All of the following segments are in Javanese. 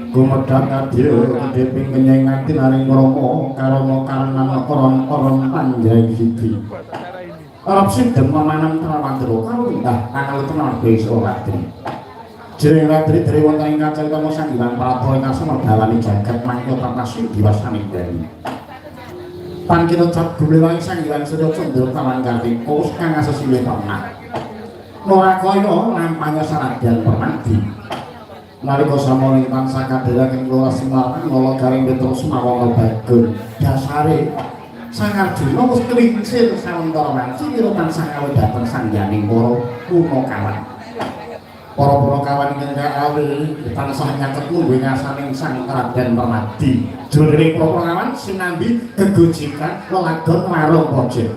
Gumedhang adil diping kenyang ati naring Rama karana karenan koron-koron panjang siji. Arep sidem mamanan Trawandra karo indah akal tenan desa Ratri. Jering Ratri dhewe wonten ing kancing tama sanggilan Prabu ingkang sumerdalani jagat mangko tapasi diwasani dari. Pangkira cap gumelang sanggilan sedaya cendra taman Kartika kang asesile tanah. Ora kaya lampahnya saradyan permadi. Nalika samana tansah kadherak ing Lora Semarang kala garing Petrus mawana bagun dasare Sang Arjuna wis klingsir sawetara wanci kira tansah kawedhaten sangyaning para punakawan. Para punakawan ingkang awi tansah nyaket mungguing asaning Sang Raden Permadi. Jroning para punakawan sinambi gegojikan lelagon warung pojok.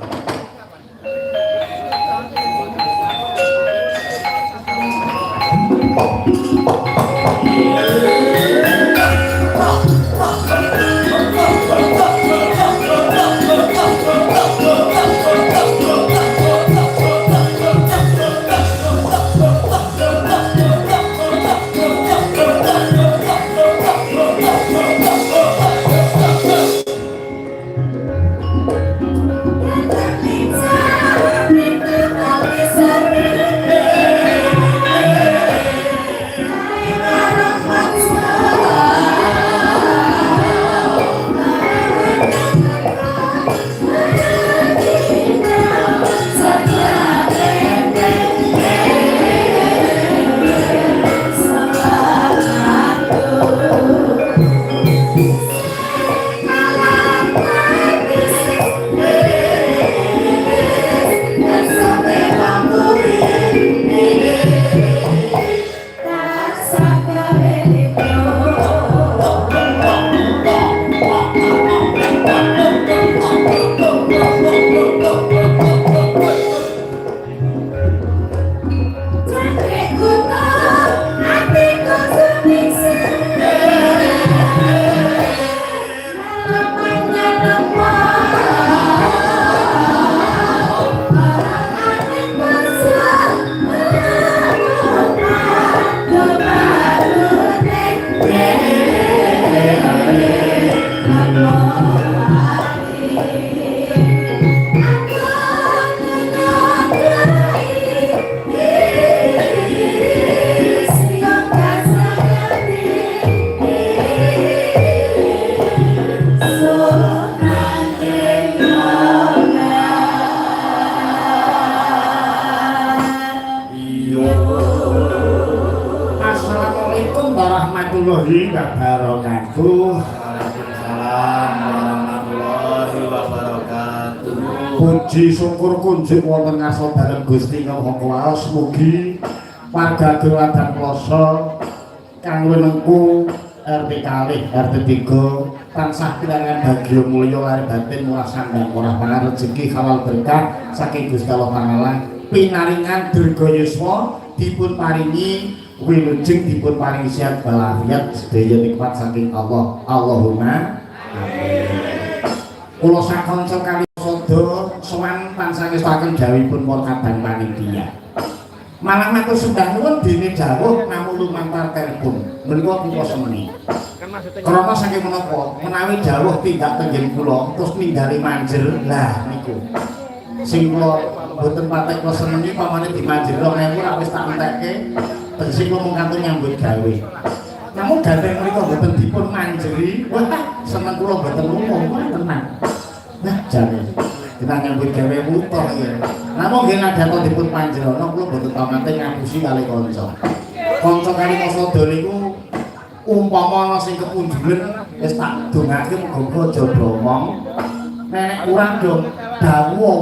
warahmatullahi wabarakatuh. Waalaikumsalam warahmatullahi wabarakatuh. Puji syukur kunjuk wonten ngarsa dalem Gusti Maha Kuwasa mugi warga Geladan Ploso kang wenengku RT kalih RT 3 tansah kirangan bagya mulya lahir batin murah sandang murah pangan rezeki halal berkah saking Gusti Allah Taala pinaringan dirga yuswa dipun paringi wilujeng dipun paringi sehat walafiat sedaya nikmat saking Allah. Allahumma amin. Kula sakanca kali sada sowan tansah ngestaken dawuhipun para kadang panitia. Malah matur sembah nuwun dene dawuh namung lumantar telepon. Menika kula semeni. Krana saking menapa menawi dawuh tindak tenggih kula terus ninggali manjer. Lah niku sing kula boten patek kula semeni pamane dimanjer 2000 ra wis tak entekke tegese kula mung kantun nyambut gawe. Namun gandeng menika boten dipun manjeri. Wah, seneng kula boten umum tenang. Nah, jane kita nyambut gawe mutoh ya. Namun nggih nadhato dipun panjenengan kula boten pamate ngapusi kali kanca. Kanca kali kasada niku umpama ana sing kepunjulen wis tak dongake muga-muga aja domong. Nenek urang dong dawuh